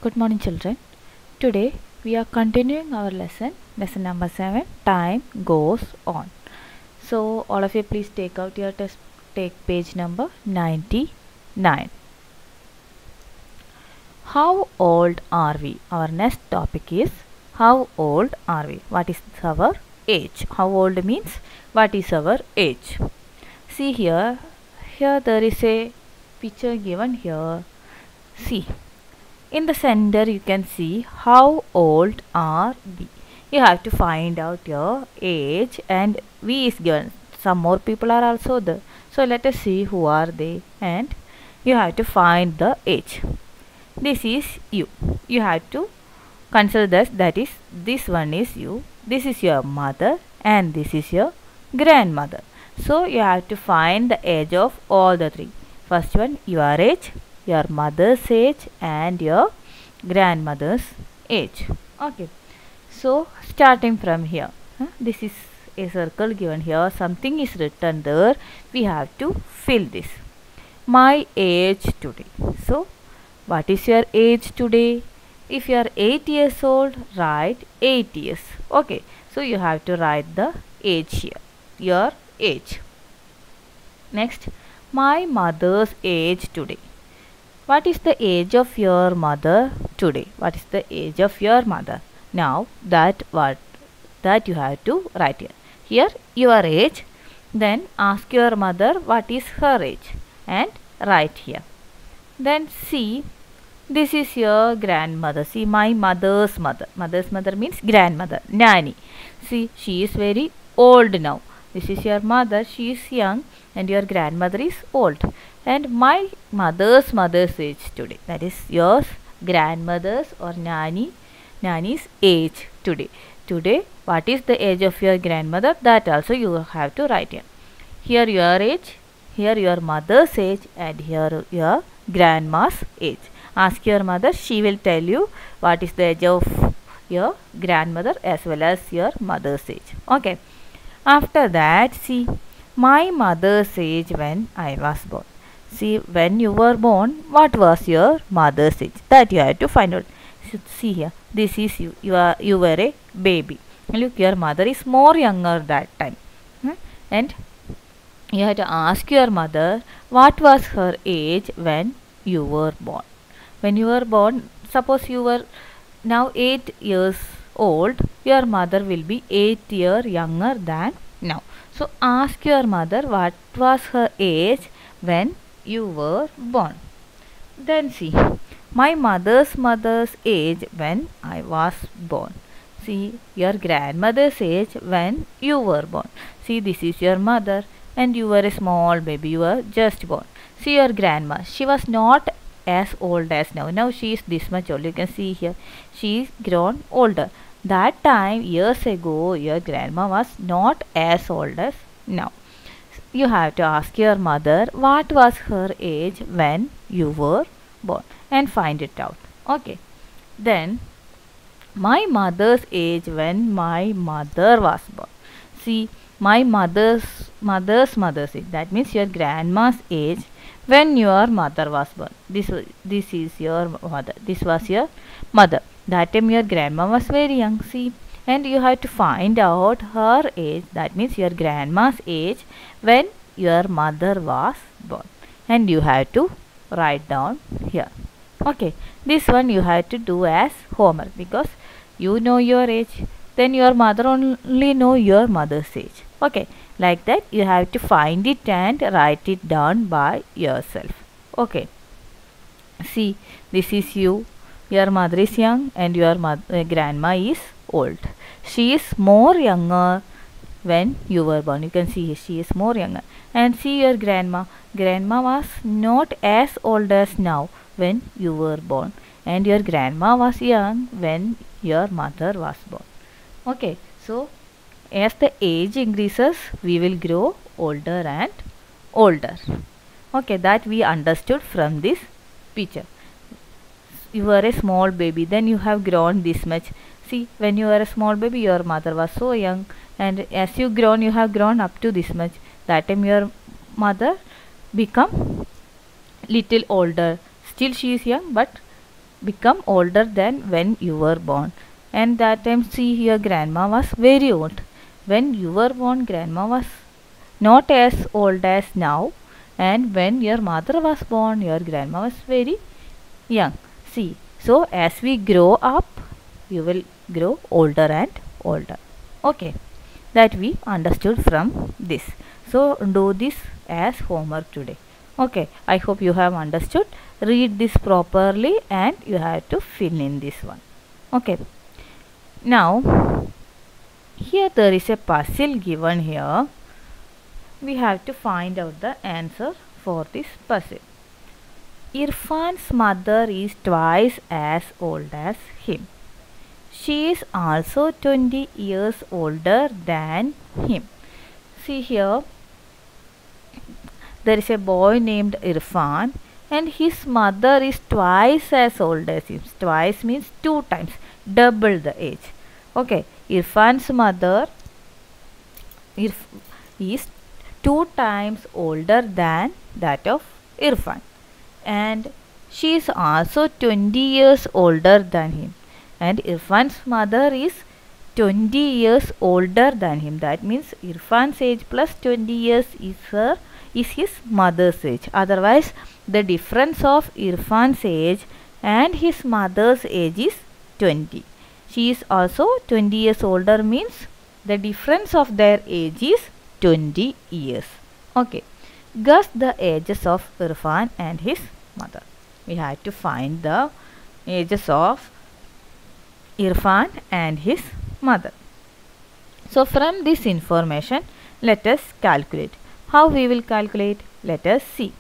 Good morning, children. Today we are continuing our lesson number 7. Time goes on. So, all of you, please take out your test. Take page number 99. How old are we? Our next topic is how old are we? What is our age? How old means what is our age? See here. Here there is a picture given here. See. In the center you can see how old are we. You have to find out your age and we is given. Some more people are also there. So let us see who are they and you have to find the age. This is you. You have to consider that is this one is you. This is your mother and this is your grandmother. So you have to find the age of all the three. First one, your age, your mother's age and your grandmother's age. Okay, so starting from here, this is a circle given here, something is written there, we have to fill this. My age today. So what is your age today? If you are 8 years old, write 8 years. Okay, so you have to write the age here, your age. Next, my mother's age today. What is the age of your mother today? What is the age of your mother? Now that you have to write here. Here your age. Then ask your mother what is her age and write here. Then see, this is your grandmother. See, my mother's mother. Mother's mother means grandmother, nanny. See, she is very old now. This is your mother, she is young and your grandmother is old. And my mother's age today. That is yours, grandmother's or nanny's age today. Today, what is the age of your grandmother? That also you have to write here. Here your age, here your mother's age and here your grandma's age. Ask your mother, she will tell you what is the age of your grandmother as well as your mother's age. Okay. After that, see, my mother's age when I was born. See, when you were born, what was your mother's age? That you have to find out. See here, this is you. You were a baby. Look, your mother is more younger that time. And you have to ask your mother what was her age when you were born. When you were born, suppose you were now 8 years old, your mother will be 8 years younger than now. So ask your mother what was her age when you were born. Then see, my mother's age when I was born. See, your grandmother's age when you were born. See, this is your mother and you were a small baby, you were just born. See your grandma, she was not as old as now. Now she is this much old. You can see here, she is grown older. That time, years ago, your grandma was not as old as now. You have to ask your mother what was her age when you were born and find it out. Okay. Then, my mother's age when my mother was born. See, my mother's age. That means your grandma's age when your mother was born. This is your mother. This was your mother. That time your grandma was very young. See, and you have to find out her age. That means your grandma's age when your mother was born. And you have to write down here. Okay, this one you have to do as homework because you know your age. Then your mother only know your mother's age. Okay, like that you have to find it and write it down by yourself. Okay, see, this is you. Your mother is young and your grandma is old. She is more younger when you were born. You can see she is more younger. And see your grandma. Grandma was not as old as now when you were born. And your grandma was young when your mother was born. Okay, so as the age increases, we will grow older and older. Okay, that we understood from this picture. You were a small baby, then you have grown this much. See, when you were a small baby, your mother was so young, and as you grown, you have grown up to this much. That time your mother become little older. Still she is young, but become older than when you were born. And that time, see here, grandma was very old. When you were born, grandma was not as old as now. And when your mother was born, your grandma was very young. See, so as we grow up, you will grow older and older. Okay, that we understood from this. So do this as homework today. Okay, I hope you have understood. Read this properly and you have to fill in this one. Okay, now here there is a puzzle given here. We have to find out the answer for this puzzle. Irfan's mother is twice as old as him. She is also 20 years older than him. See here, there is a boy named Irfan and his mother is twice as old as him. Twice means 2 times, double the age. Okay, Irfan's mother is 2 times older than that of Irfan, and she is also 20 years older than him, and Irfan's mother is 20 years older than him. That means Irfan's age plus 20 years is his mother's age. Otherwise, the difference of Irfan's age and his mother's age is 20. She is also 20 years older, means the difference of their age is 20 years. Okay, guess the ages of Irfan and his mother. We have to find the ages of Irfan and his mother. So from this information, let us calculate. How we will calculate? Let us see.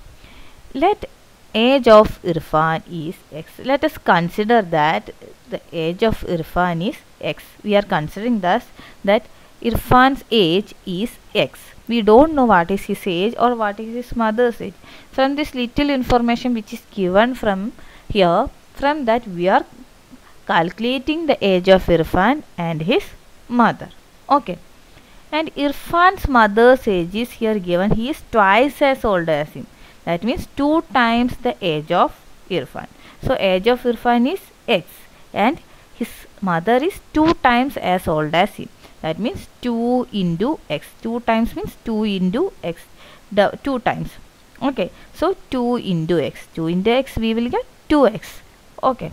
Let age of Irfan is x. Let us consider that the age of Irfan is x. We are considering thus that Irfan's age is x. We don't know what is his age or what is his mother's age. From this little information which is given from here, from that we are calculating the age of Irfan and his mother. Okay. And Irfan's mother's age is here given. He is twice as old as him. That means 2 times the age of Irfan. So age of Irfan is x and his mother is 2 times as old as him. That means 2 into x. 2 times means 2 into x. 2 times. Okay. So 2 into x. 2 into x we will get 2x. Okay.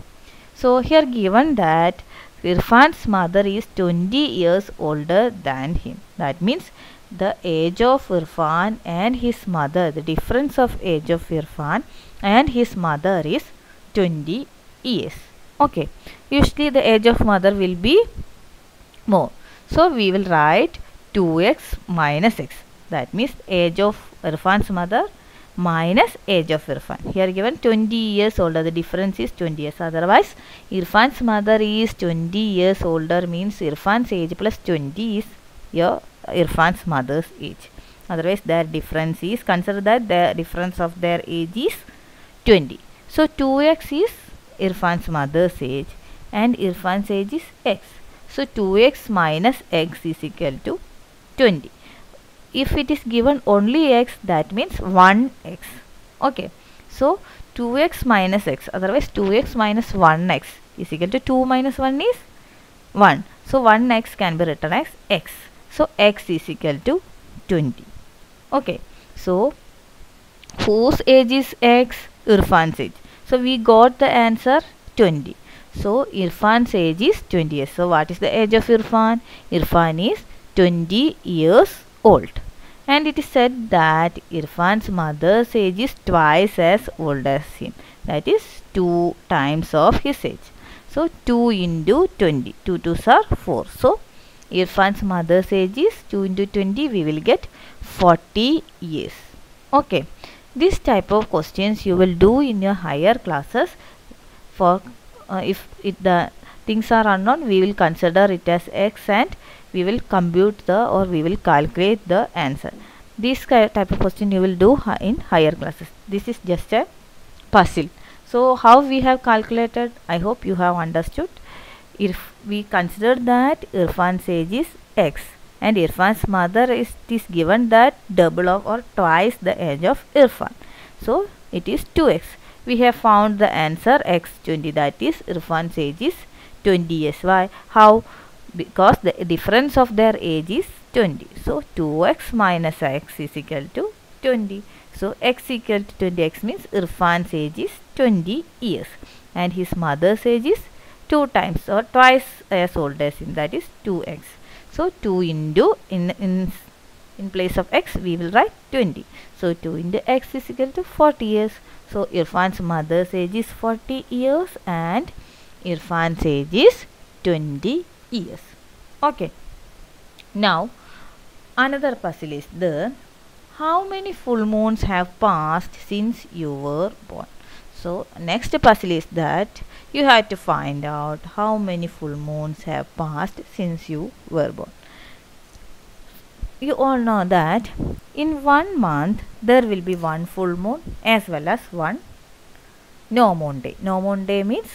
So here given that Irfan's mother is 20 years older than him. That means the age of Irfan and his mother, the difference of age of Irfan and his mother is 20 years. Okay. Usually the age of mother will be more. So we will write 2x minus x. That means age of Irfan's mother minus age of Irfan. Here given 20 years older. The difference is 20 years. Otherwise, Irfan's mother is 20 years older, means Irfan's age plus 20 is your Irfan's mother's age. Otherwise, their difference is, consider that the difference of their age is 20. So 2x is Irfan's mother's age and Irfan's age is x. So 2x minus x is equal to 20. If it is given only x, that means 1x. Okay. So 2x minus x, otherwise 2x minus 1x is equal to 2 minus 1 is 1. So 1x can be written as x. So x is equal to 20. Okay. So whose age is x? Irfan's age. So we got the answer 20. So Irfan's age is 20 years. So what is the age of Irfan? Irfan is 20 years old. And it is said that Irfan's mother's age is twice as old as him. That is 2 times of his age. So 2 into 20. 2 2s are 4. So Irfan's mother's age is 2 into 20. We will get 40 years. Okay. This type of questions you will do in your higher classes. For if the things are unknown, we will consider it as x and we will compute or we will calculate the answer. This type of question you will do in higher classes. This is just a puzzle. So how we have calculated, I hope you have understood. If we consider that Irfan's age is x and Irfan's mother is given that double of or twice the age of Irfan. So it is 2x. we have found the answer x20, that is Irfan's age is 20 years. Why? How? Because the difference of their age is 20. So 2x minus x is equal to 20. So x equal to 20x means Irfan's age is 20 years and his mother's age is 2 times or twice as old as him, that is 2x. So 2 into in place of x we will write 20. So 2 into x is equal to 40 years. So Irfan's mother's age is 40 years and Irfan's age is 20 years. Okay. Now another puzzle is there. How many full moons have passed since you were born? So next puzzle is that you have to find out how many full moons have passed since you were born. You all know that in 1 month there will be 1 full moon as well as 1 no moon day. No moon day means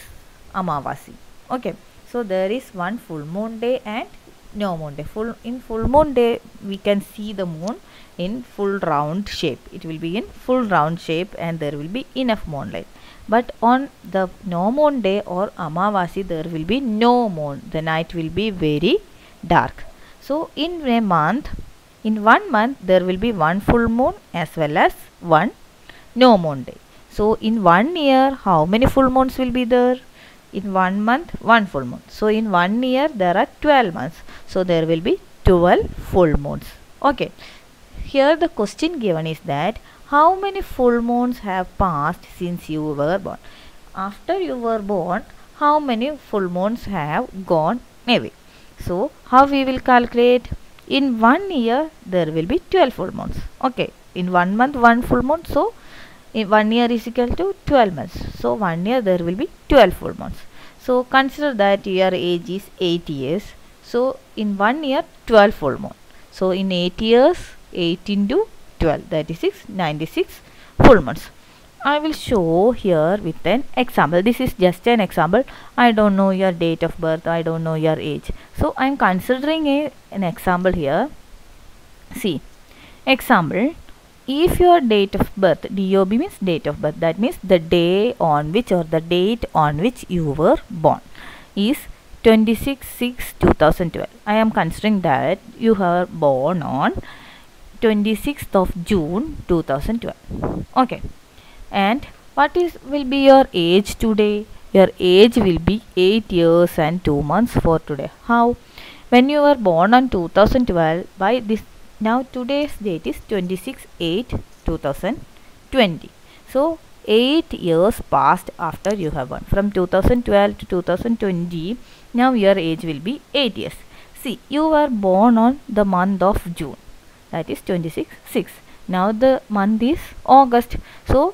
Amavasi. Okay. So there is 1 full moon day and no moon day. In full moon day we can see the moon in full round shape. It will be in full round shape and there will be enough moonlight. But on the no moon day or Amavasi there will be no moon. The night will be very dark. So in 1 month there will be 1 full moon as well as 1 no moon day. So in 1 year how many full moons will be there? In 1 month 1 full moon. So in 1 year there are 12 months. So there will be 12 full moons. Okay. Here the question given is that how many full moons have passed since you were born? After you were born, how many full moons have gone away? So how we will calculate? In 1 year there will be 12 full moons. Okay. In 1 month 1 full moon. So in 1 year is equal to 12 months. So 1 year there will be 12 full months. So consider that your age is 8 years. So in 1 year 12 full moon. So in 8 years 8 into 12, that is 96 full months. I will show here with an example. This is just an example. I don't know your date of birth. I don't know your age. So I am considering an example here. See, example. If your date of birth, DOB means date of birth, that means the day on which or the date on which you were born, is 26/6/2012. I am considering that you were born on 26th of June 2012. Okay. And what will be your age today? Your age will be 8 years and 2 months for today. How? When you were born on 2012, by this, now today's date is 26/8/2020. So 8 years passed after you have born. From 2012 to 2020, now your age will be 8 years. See, you were born on the month of June, that is 26/6. Now the month is August. So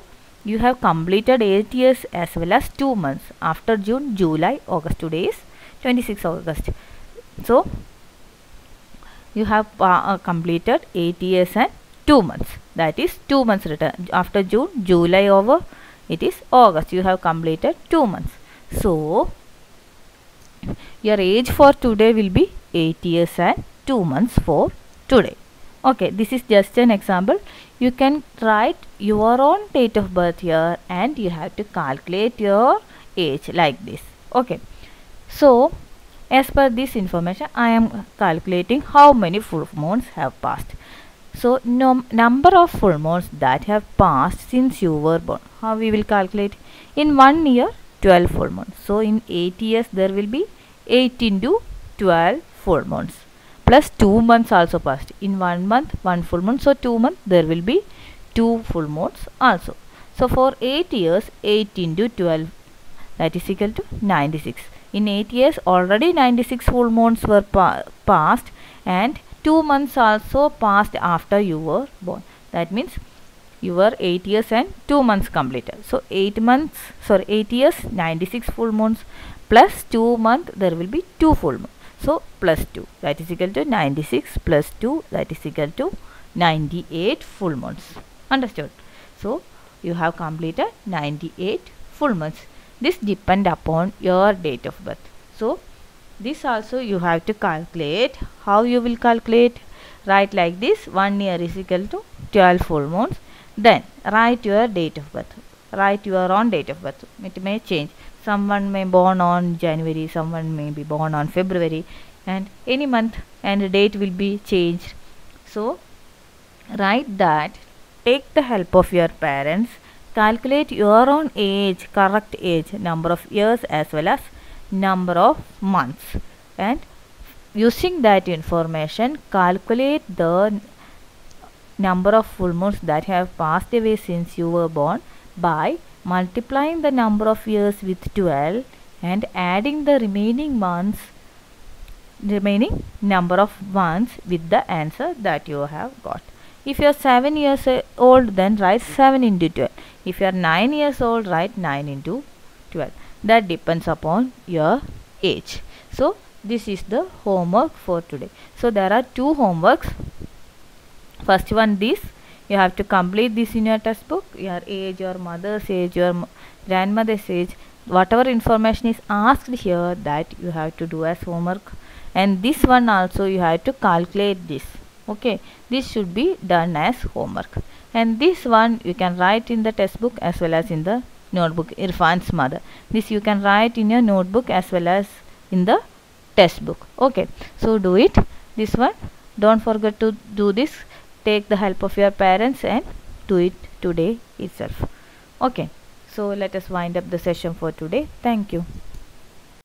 you have completed 8 years as well as 2 months. After June, July, August. Today is 26 August. So you have completed 8 years and 2 months. That is 2 months return. After June, July over, it is August. You have completed 2 months. So your age for today will be 8 years and 2 months for today. Okay, this is just an example. You can write your own date of birth here and you have to calculate your age like this. Okay, so as per this information I am calculating how many full moons have passed. So number of full moons that have passed since you were born. How we will calculate? In 1 year 12 full moons. So in 8 years there will be 8 into 12 full moons. Plus 2 months also passed. In 1 month 1 full moon. So 2 months there will be 2 full moons also. So for 8 years 8 into 12, that is equal to 96. In 8 years already 96 full moons were passed and 2 months also passed after you were born. That means you were 8 years and 2 months completed. So 8 years 96 full moons plus 2 months there will be 2 full moons. So plus 2, that is equal to 96 plus 2, that is equal to 98 full moons. Understood? So you have completed 98 full months. This depends upon your date of birth. So this also you have to calculate. How you will calculate? Write like this: 1 year is equal to 12 full moons. Then write your date of birth. write your own date of birth. It may change. Someone may born on January, someone may be born on February, and any month and date will be changed. So write that. Take the help of your parents. Calculate your own age, correct age, number of years as well as number of months, and using that information calculate the number of full moons that have passed away since you were born by multiplying the number of years with 12 and adding the remaining number of months with the answer that you have got. If you are 7 years old, then write 7 into 12. If you are 9 years old, write 9 into 12. That depends upon your age. So this is the homework for today. So there are two homeworks. First one, this you have to complete this in your textbook, your age, your mother's age, your grandmother's age, whatever information is asked here, that you have to do as homework. And this one also you have to calculate this. Okay, this should be done as homework. And this one you can write in the textbook as well as in the notebook. Irfan's mother, this you can write in your notebook as well as in the textbook. Okay, so do it. This one, don't forget to do this. Take the help of your parents and do it today itself. Okay, so let us wind up the session for today. Thank you.